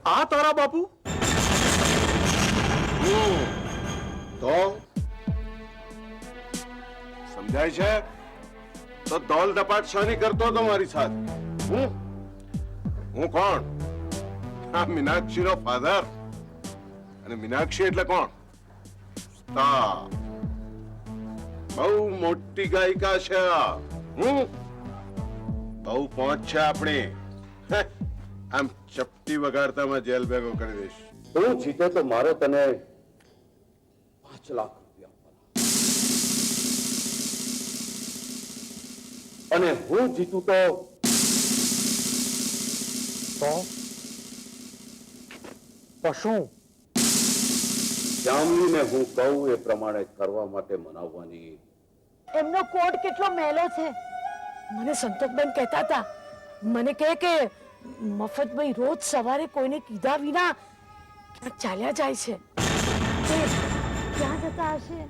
આ તારા બાપુ? તો સમજાય છે? તો દોલ દપાટ શાની કરતો હતો મારી સાથે? હું કોણ? આ મીનાક્ષીનો ફાધર. અને મીનાક્ષી એટલે કોણ? બહુ મોટી ગાયિકા છે. બહુ પહોંચ છે આપણી. આમ ચપટી વગાડતામાં જેલ ભેગો કરી દઈશ. હું જીતે તો મારે તને 5 લાખ રૂપિયા આપવાના, અને હું જીતું તો શું? જામલીને હું કહું એ પ્રમાણે કરવા માટે મનાવવાની. એમનો કોટ કેટલો મેલો છે. મને સંતોષબેન કહેતા હતા, મને કહે કે મફતભાઈ રોજ સવારે કોઈને કીધા વિના ક્યાંક ચાલ્યા જાય છે. તે ક્યાં જતા હશે?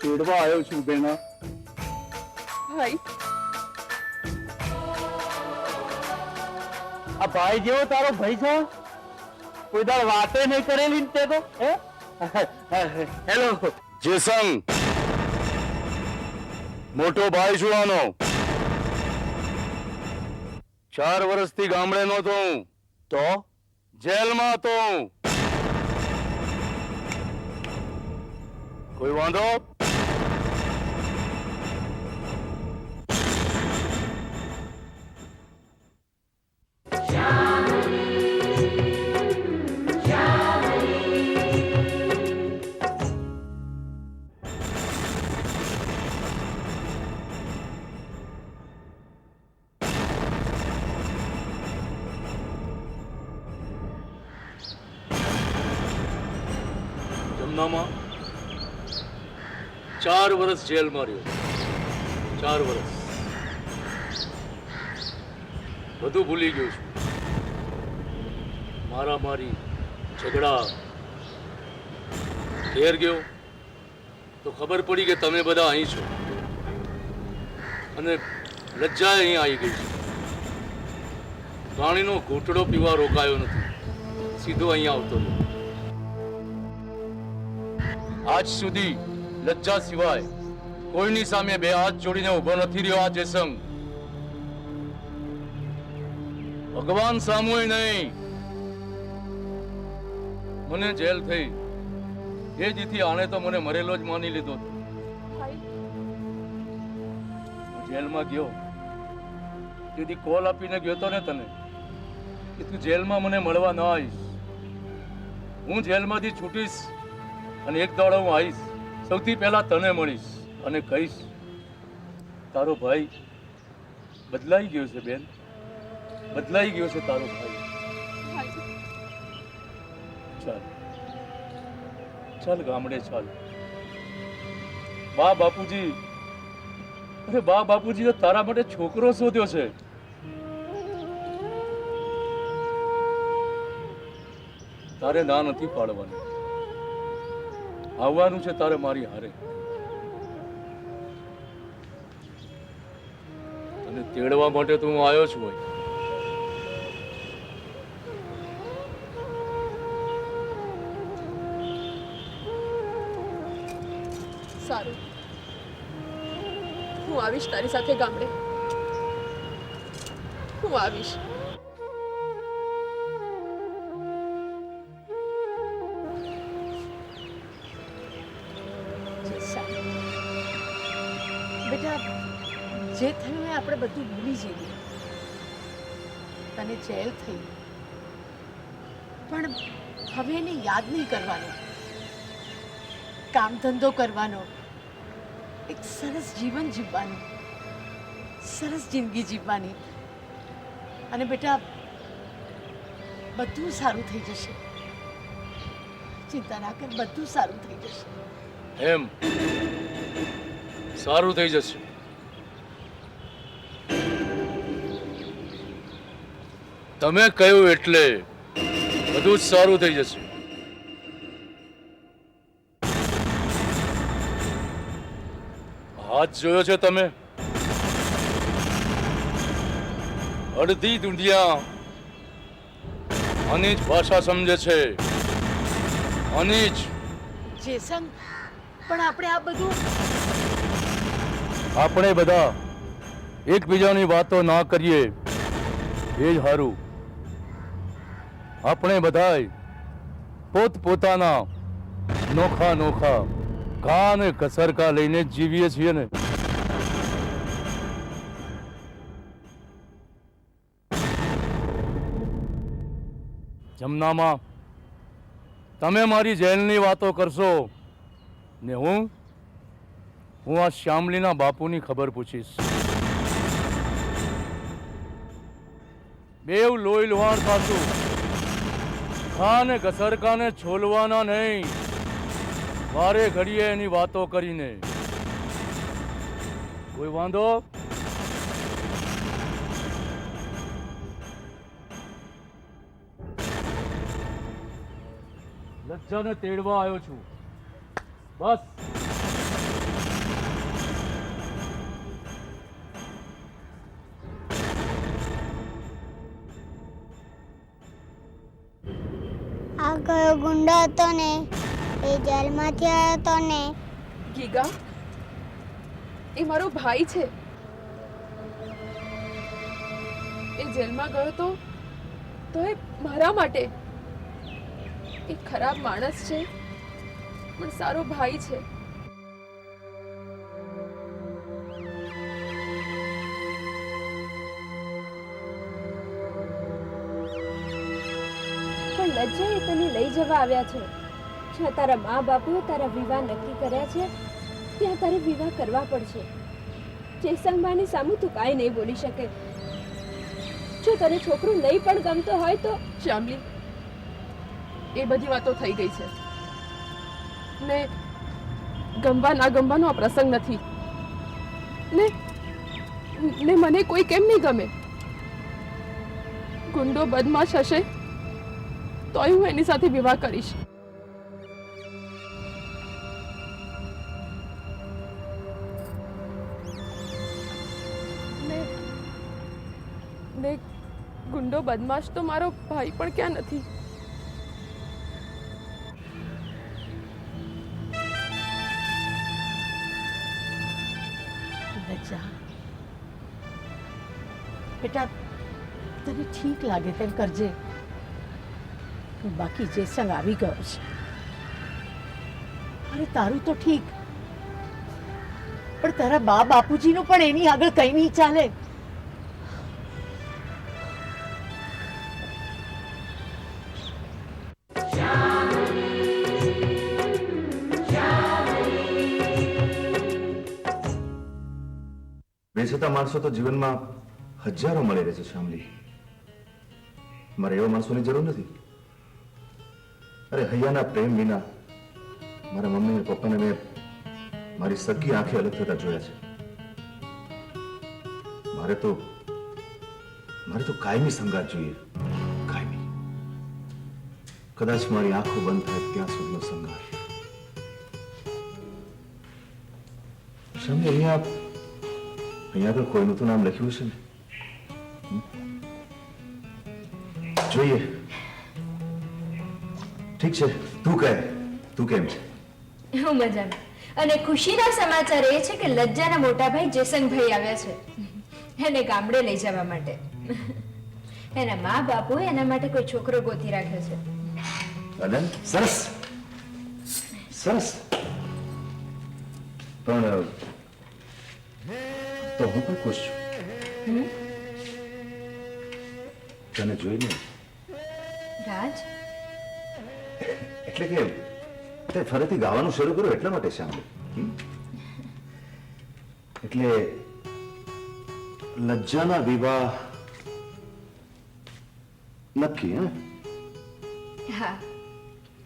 તેડવા આવ્યો છું બેના. ભાઈ, આ ભાઈ જેવો તારો ભાઈ છે? કોઈ દાડ વાતે નહીં કરેલી તે તો. હેલો જેસંગ, મોટો ભાઈ છું આનો. 4 વર્ષથી ગામડે નહોતો હું, તો જેલમાં હતો હું. કોઈ વાંધો? જમનામાં 4 વર્ષ જેલમાં રહ્યો. 4 વર્ષ બધું ભૂલી ગયો છું. મારામારી, ઝઘડા. ઘેર ગયો તો ખબર પડી કે તમે બધા અહીં છો, અને લજ્જા અહીં આવી ગઈ છે. પાણીનો ઘૂંટડો પીવા રોકાયો નથી, સીધો અહીંયા આવતો રહ્યો. આજ સુધી લજ્જા સિવાય કોઈની સામે 2 હાથ જોડીને ઉભો નથી રહ્યો આ જેસંગ. ભગવાન સામુય નહીં, મને જેલ થઈ એ જીથી આણે તો મને મરેલો જ માની લીધો. જેલમાં ગયો તેથી કોલ આપીને ગયો તો ને તને કે તું જેલમાં મને મળવા ન આવીશ. હું જેલમાંથી છૂટીશ અને એક દાડો હું આવીશ, સૌથી પહેલા તને મળીશ અને કહીશ તારો ભાઈ બદલાઈ ગયો છે બેન, બદલાઈ ગયો છે તારો ભાઈ. ચાલ ચાલ ગામડે ચાલ. બા બાપુજી, અરે બા બાપુજી તો તારા માટે છોકરો શોધ્યો છે. તારે ના નથી પાડવાની, આવવાનું છે તારે મારી હારે. અને તેડવા માટે તો હું આવ્યો છું. સારું, હું આવીશ તારી સાથે ગામડે. હું આવીશ. બેટા, જે થયું એ આપણે બધું ભૂલી જઈએ. તને જેલ થઈ, પણ હવે એને યાદ નહીં કરવાનો. કામ ધંધો કરવાનો, એક સરસ જીવન જીવવાનું, સરસ જિંદગી જીવવાની. અને બેટા, બધું સારું થઈ જશે. ચિંતા ના કર, બધું સારું થઈ જશે. એમ સારું થઈ જશે. તમે કહ્યું એટલે બધું જ સારું થઈ જશે. હાથ જોયો છે તમે? અડધી દુનિયા આની જ ભાષા સમજે છે, આની જ. જેસંગ, પણ આપણે આ બધું આપણે બધા એકબીજાની વાતો ના કરીએ એ જ સારું. આપણે બધાય પોતપોતાના નોખા નોખા ઘા અને કસરકા લઈને જ જીવીએ છીએ ને. જમનામાં તમે મારી જેલની વાતો કરશો ને હું આ શ્યામલીના બાપુની ખબર પૂછીશ. બેવ લોહી લુહાણ થાશું. ખાને ઘસરકાને છોલવાના નહીં, વારે ઘડીએ એની વાતો કરીને. કોઈ વાંધો? લજ્જાને તેડવા આવ્યો છું, બસ. આ કયો ગુંડો હતો ને, એ જેલમાંથી આવ્યો હતો ને. ગીગા, એ મારો ભાઈ છે. એ જેલમાં ગયો તો એ મારા માટે. એ ખરાબ માણસ છે, પણ સારો ભાઈ છે. પણ લજ્જાએ તને લઈ જવા આવ્યા છે. જ્યાં તારા મા બાપુએ તારા વિવાહ નક્કી કર્યા છે ત્યાં તારે વિવાહ કરવા પડશે. જેસંગબાની સામે તું કાંઈ નહીં બોલી શકે. જો તને છોકરું નહીં પણ ગમતો હોય તો. શ્યામલી, એ બધી વાતો થઈ ગઈ છે ને ગમવા ના ગમવાનો આ પ્રસંગ નથી ને મને કોઈ કેમ નહીં ગમે. ગુંડો બદમાશ હશે તોય હું એની સાથે વિવાહ કરીશ. ને ગુંડો બદમાશ તો મારો ભાઈ પણ ક્યાં નથી. લજ્જા, બેટા તને ઠીક લાગે તેમ કરજે. બાકી જેસંગ આવી ગયો છે. અરે તારું તો ઠીક, પણ તારા બા બાપુજીનું પણ એની આગળ કઈ નહીં ચાલે. વેચતા માણસો તો જીવનમાં હજારો મળી રહે છે શ્યામલી. મારે એવા માણસોની જરૂર નથી. અરે હૈયાના પ્રેમ વિના મારા મમ્મી અને પપ્પાને મેં મારી સગી આંખે અલગ થતા જોયા છે. મારે તો કાયમી સંગાત જોઈએ, કાયમી. કદાચ મારી આંખો બંધ થાય ત્યાં સુધીનો સંગાત. શ્યામલી, અહીંયા તો કોઈનું તો નામ લખ્યું છે ને. જોઈએ. ઠીક છે, તું કહે, તું કેમ છે? હું મજામાં. અને ખુશીના સમાચાર એ છે કે લજ્જાના મોટા ભાઈ જેસંગભાઈ આવ્યા છે એને ગામડે લઈ જવા માટે. એના મા બાપુએ એના માટે કોઈ છોકરો ગોતી રાખ્યો છે. અનંત, સરસ સરસ. પણ તો હું પણ ખુશ છું તને જોઈને. રાજ, એટલે કે તે ફરીથી ગાવાનું શરૂ કર્યું એટલા માટે શ્યામલી. એટલે લજ્જાના વિવાહ નક્કી? હે? હા,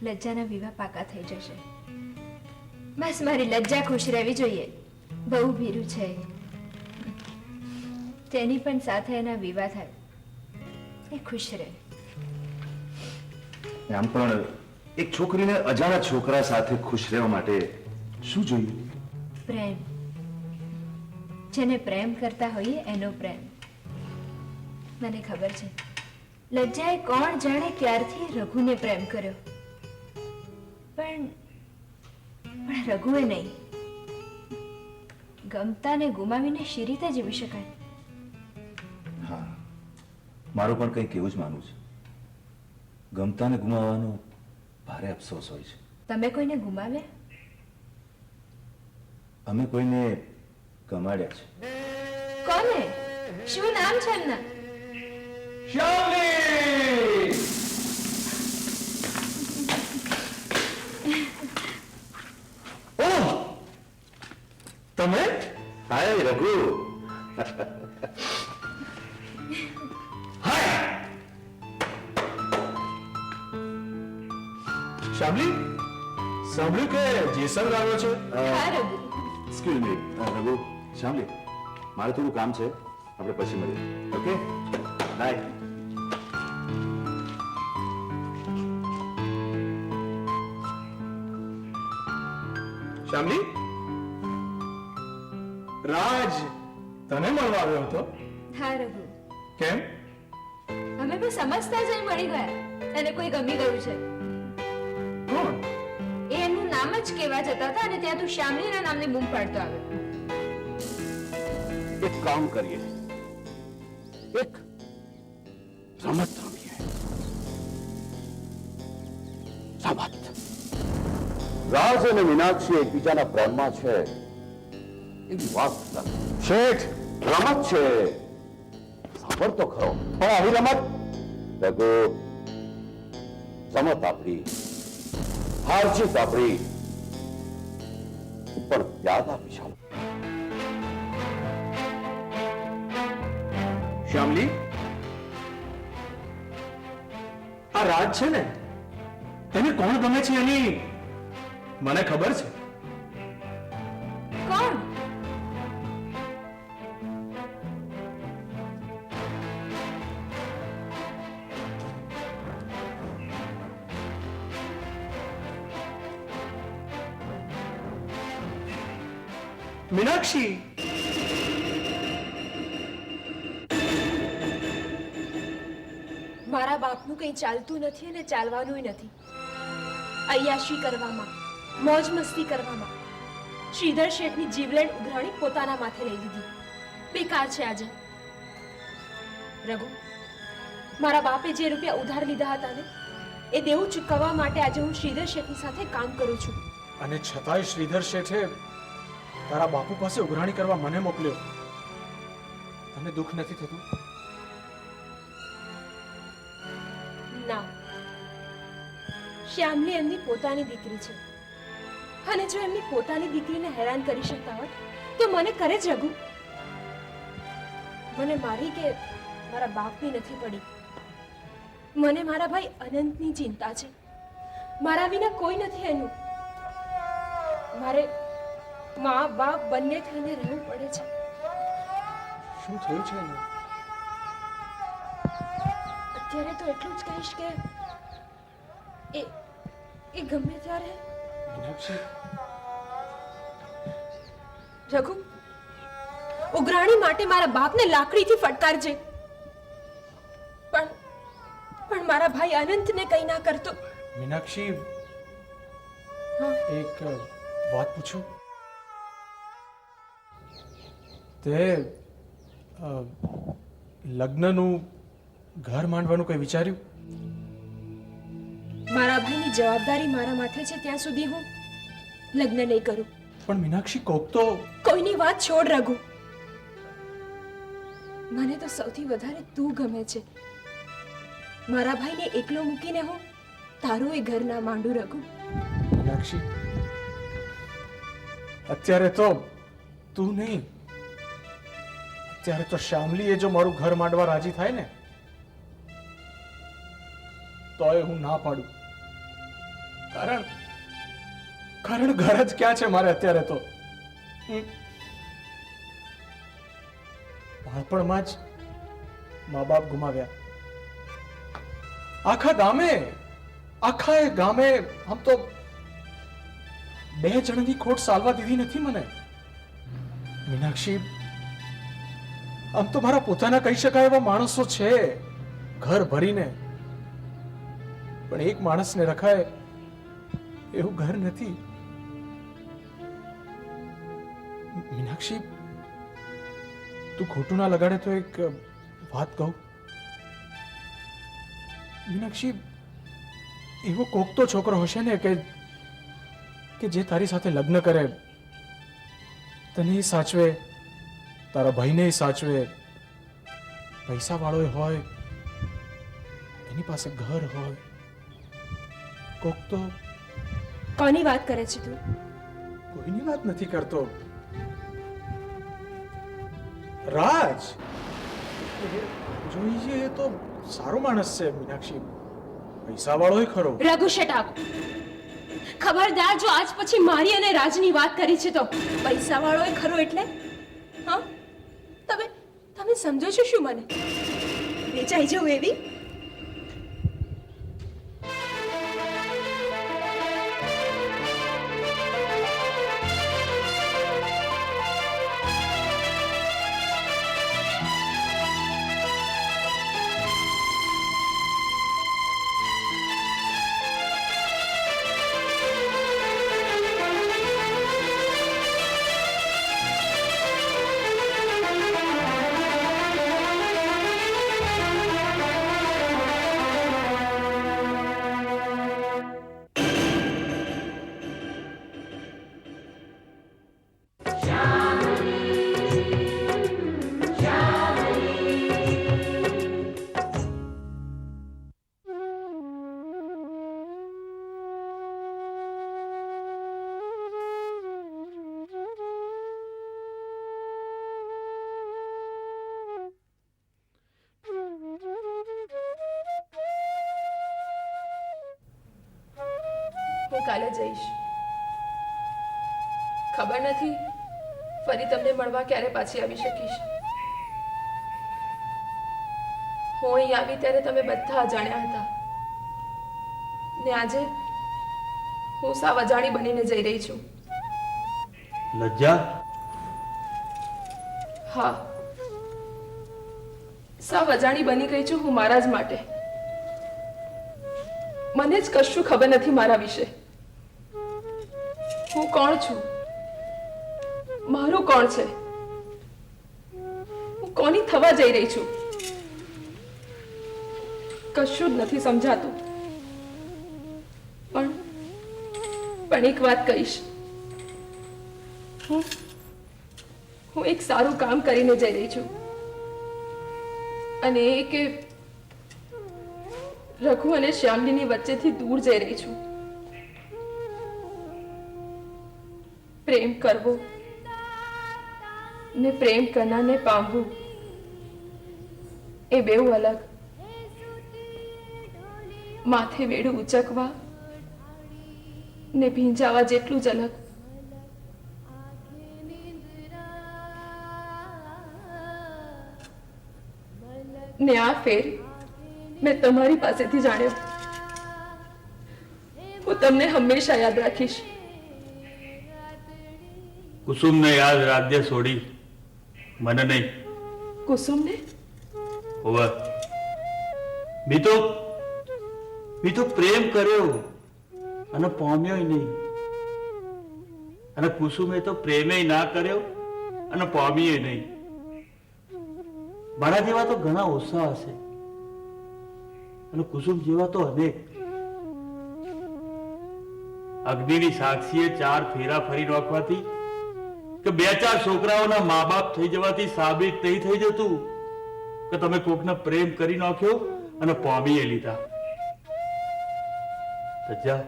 લજ્જાના વિવાહ પાકા થઈ જશે. બસ મારી લજ્જા ખુશ રહેવી જોઈએ. બહુ ભીરું છે, તેની પણ સાથે એના વિવાહ થાય, એ ખુશ રહે. આમ પણ એક છોકરીને અજાણા છોકરા સાથે ખુશ રહેવા માટે શું જોઈએ? પ્રેમ. જેને પ્રેમ કરતા હોઈએ એનો પ્રેમ. મને ખબર છે લજ્જાએ કોણ જાણે ક્યારથી રઘુને પ્રેમ કર્યો, પણ રઘુએ નહીં. ગમતાને ગુમાવીને શી રીતે જીવી શકાય? હા, મારું પણ કંઈક એવું જ માનવું છે. ગમતાને ગુમાવવાનો ભારે અફસોસ હોય છે. તમે કોઈને ગુમાવ્યા? અમે કોઈને ગમાડ્યા છે. કોને? શું નામ છે એમના? તમે? હાય રઘુ. હાય શામલી, સાંભળ્યું કે જેસંગ આવ્યો છે? હા રઘુ. Excuse me Raghu. શામલી, મારે થોડું કામ છે, આપણે પછી મળીએ. Okay, by. શામલી, રાજ તને મળવા આવ્યો હતો. હા રઘુ. કેમ? અમે પણ સમજતા જ અહીં મળી ગયા. એને કોઈ ગમી ગયું છે. કોણ? એ એમનું નામ જ કહેવા જતા હતા અને ત્યાં તું શ્યામલીના નામની બૂમ પાડતો આવ્યો. એક કામ કરીએ, એક રમત રમીએ. રમત. રાજ અને મીનાક્ષી એકબીજાના પ્રેમમાં છે એવી વાત નથી. શેઠ, રમત છે. સાંભળ તો ખરો. પણ આવી રમત રઘુ, રમત આપણી, હાર જીત આપણી, પણ યાદ આપી ચાલો. શ્યામલી, આ રાજ છે ને, તેને કોણ ગમે છે એની મને ખબર છે. કોણ? મીનાક્ષી. મારા બાપનું કંઈ ચાલતું નથી અને ચાલવાનું નથી. અય્યાશી કરવામાં, મોજ મસ્તી કરવામાં શ્રીધર શેઠની જીવલેણ ઉઘરાણી પોતાના માથે લઈ લીધી. બેકાર છે આજે. રઘુ, મારા બાપે જે રૂપિયા ઉધાર લીધા હતા ને, એ દેવું ચૂકવવા માટે આજે હું શ્રીધર શેઠની સાથે કામ કરું છું. અને છતાંય શ્રીધર શેઠે તારા બાપુ પાસે ઉઘરાણી કરવા મને મોકલ્યો. તને દુઃખ નથી થતું? ના, શ્યામલી એમની પોતાની દીકરી છે અને જો એમની પોતાની દીકરીને હેરાન કરી શકતા હોત તો મને કરે જ રઘુ. મને મારી કે મારા બાપની નથી પડી. મને મારા ભાઈ અનંતની ચિંતા છે. મારા વિના કોઈ નથી એનું. મારે મા બાપ બંને થઈને રહેવું પડે છે. શું થયું છે એને? અત્યારે તો એટલું જ કહીશ કે એ ગમે ત્યારે મીનાક્ષી, રઘુ, ઉઘરાણી માટે મારા બાપને લાકડીથી ફટકારજે, પણ મારા ભાઈ અનંતને કંઈ ના કરતો. મીનાક્ષી, હા? એક વાત પૂછું? તે લગ્નનું ઘર માંડવાનું કઈ વિચાર્યું? મારા ભાઈની જવાબદારી મારા માથે છે ત્યાં સુધી હું લગ્ન નહીં કરું. પણ મીનાક્ષી, કોક તો કોઈની વાત છોડ રઘુ. મને તો સૌથી વધારે તું ગમે છે. મારા ભાઈને એકલો મૂકીને હું તારું એ ઘર ના માંડું રઘુ. મીનાક્ષી, અત્યારે તો તું નહીં, અત્યારે તો શ્યામલી એ જો મારું ઘર માંડવા રાજી થાય ને તોય હું ના પાડું. કારણ ઘર જ ક્યાં છે મારે અત્યારે તો. બાળપણમાં જ મા બાપ ગુમાવ્યા. આખા એ ગામે આમ તો 2 જણની ખોટ સાલવા દીધી નથી મને. મીનાક્ષી, આમ તો મારા પોતાના કહી શકાય એવા માણસો છે ઘર ભરીને, પણ એક માણસને રખાય એવું ઘર નથી. મીનાક્ષી, તું ખોટું ના લગાડે તો એક વાત કહું. મીનાક્ષી, એવો કોક તો છોકરો હશે ને કે જે તારી સાથે લગ્ન કરે, તને સાચવે, તારા ભાઈને સાચવે, પૈસા વાળો હોય, એની પાસે ઘર હોય. કોક તો. કોની વાત કરે છે તું? કોઈની વાત નથી કરતો. રાજ જોઈએ એ તો સારો માણસ છે મીનાક્ષી, પૈસા વાળો ખરો. Raghu shut up. ખબરદાર, જો આજ પછી મારી અને રાજની વાત કરી છે તો પૈસા વાળો ખરો એટલે? હા, તમે સમજો છો શું મને? વેચાઈ જવું એવી? હું કાલે જઈશ. ખબર નથી ફરી તમને મળવા ક્યારે પાછી આવી શકીશ. હું અહીં આવી ત્યારે તમે બધા અજાણ્યા હતા, ને આજે હું સાવ અજાણી બનીને જઈ રહી છું. લજ્જા, હા, સાવ અજાણી બની ગઈ છું હું મારા જ માટે. મને જ કશું ખબર નથી મારા વિશે. હું કોણ છું, મારું કોણ છે, હું કોની થવા જઈ રહી છું, કશું જ નથી સમજાતું. પણ એક વાત કહીશ, હું એક સારું કામ કરીને જઈ રહી છું, અને એ કે રઘુ અને શ્યામલીની વચ્ચેથી દૂર જઈ રહી છું. પ્રેમ કરવો ને પ્રેમ કરનારને પામવું એ બેઉ અલગ. માથે વેડું ઉચકવા ને ભીંજાવા જેટલું જ અલગ. ને આ ફેર મેં તમારી પાસેથી જાણ્યો. હું તમને હંમેશા યાદ રાખીશ. કુસુમને યાદ રાજ્ય છોડી, મને નહીં. કુસુમને? હોવે, મેં તો પ્રેમ કર્યો અને પામ્યો નહીં, અને કુસુમે તો પ્રેમે ના કર્યો અને પામીએ નહીં. મારા જેવા તો ઘણા ઓછા હશે, અને કુસુમ જેવા તો અનેક. અગ્નિની સાક્ષીએ 4 ફેરા ફરી નાખવાથી કે 2-4 છોકરાઓના મા બાપ થઈ જવાથી સાબિત નહીં થઈ જતું કે તમે કોકને પ્રેમ કરી નાખ્યો અને પામીએ લીધા. સજા,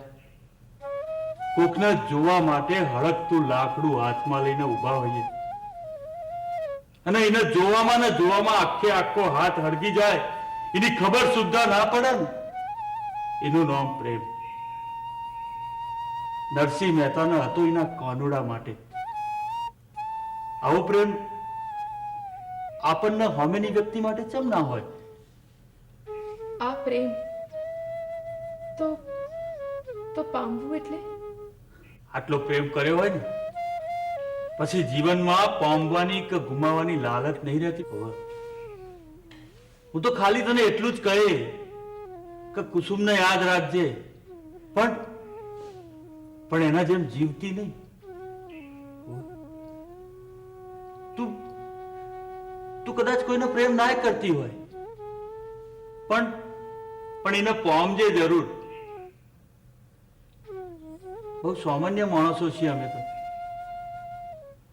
કોકને જોવા માટે હળકતું લાકડું હાથમાં લઈને ઊભા હોઈએ, અને એને જોવામાં ને જોવામાં આખે આખો હાથ હળગી જાય, એની ખબર સુદ્ધા ના પડે ને, એનું નામ પ્રેમ. નરસિંહ મહેતાને હતો એના કાનુડા માટે. આવો પ્રેમ આપણને સામેની વ્યક્તિ માટે કેમ ના હોય? આ પ્રેમ તો પામવું એટલે? આટલો પ્રેમ કર્યો હોય ને પછી જીવનમાં પામવાની કે ગુમાવવાની લાલચ નહીં રહેતી. હું તો ખાલી તને એટલું જ કહે કે કુસુમને યાદ રાખજે, પણ એના જેમ જીવતી નહીં. તું કદાચ કોઈનો પ્રેમ ના કરતી હોય, પણ એને પામજે જરૂર. બહુ સામાન્ય માણસો છીએ અમે તો,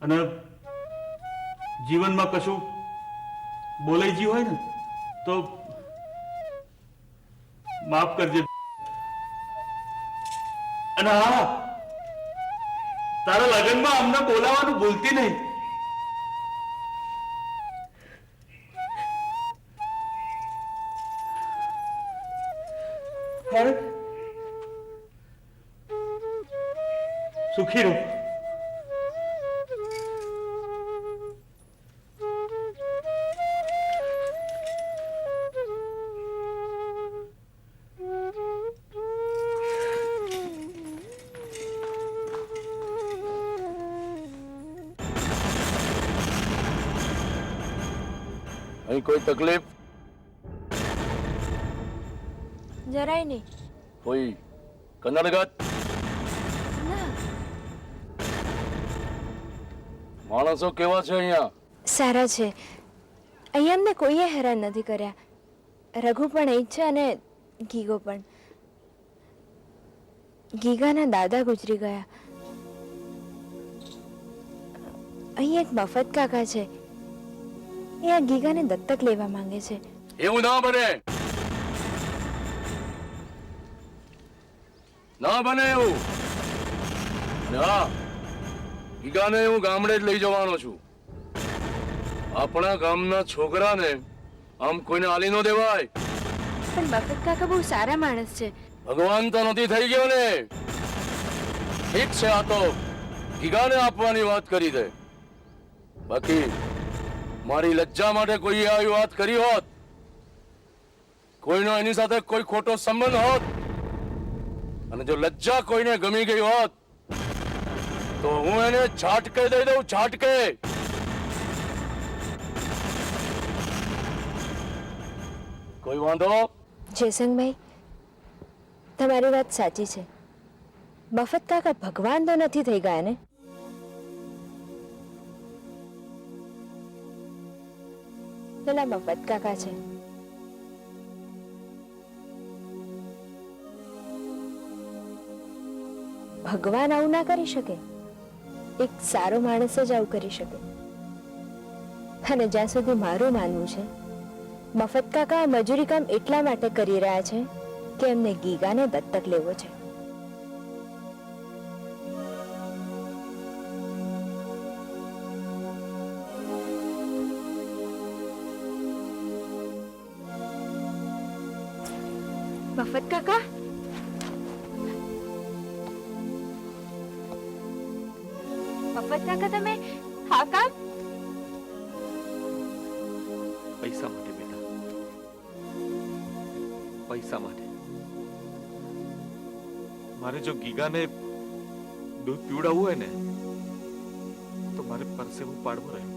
અને જીવનમાં કશું બોલાઈ ગયું હોય ને તો માફ કરજે. અને હા, તારા લગ્નમાં અમને બોલાવવાનું ભૂલતી નહીં. સુખી રહો. અહીં કોઈ તકલીફ? જરાય નહીં. કોઈ કનડગત? ના, માણસો કેવા છે અહીંયા? સારા છે. અહીંયા અમને કોઈએ હેરાન નથી કર્યા. રઘુ પણ એ જ છે અને ગીગો પણ. ગીગાના દાદા ગુજરી ગયા. અહીં એક મફત કાકા છે, એ આ ગીગાને દત્તક લેવા માંગે છે. એવું ના બને, ના બને એવું. ના, ગીગાને હું ગામડે જ લઈ જવાનો છું. આપણા ગામના છોકરાને આમ કોઈને આલી ન દેવાય. પણ મફત કાકા બહુ સારા માણસ છે. ભગવાન તો નથી થઈ ગયો ને. ઠીક છે, આ તો ગીગાને આપવાની વાત કરી દે. બાકી મારી લજ્જા માટે કોઈએ આવી વાત કરી હોત, કોઈનો એની સાથે કોઈ ખોટો સંબંધ હોત, અને જો લજ્જા કોઈને ગમી ગઈ હોત તો હું એને ઝાટકે દઈ દઉં, ઝાટકે. કોઈ વાંધો? જયસંગભાઈ, તમારી વાત સાચી છે. મફત કાકા ભગવાન તો નથી થઈ ગયા ને. પેલા મફત કાકા છે. ભગવાન આવું ના કરી શકે. એક સારો માણસ જ આવું કરી શકે. અને જ્યાં સુધી મારું માનવું છે, મફત કાકા મજૂરી કામ એટલા માટે કરી રહ્યા છે કે એમને ગીગાને દત્તક લેવો છે. મફત કાકા, મફત કાકા, તમે હા કામ? પૈસા માટે બેટા, પૈસા માટે. મારે જો ગીગાને દૂધ પીવડાવવું હોય ને તો મારે પરસેવું પાડવું રહ્યું.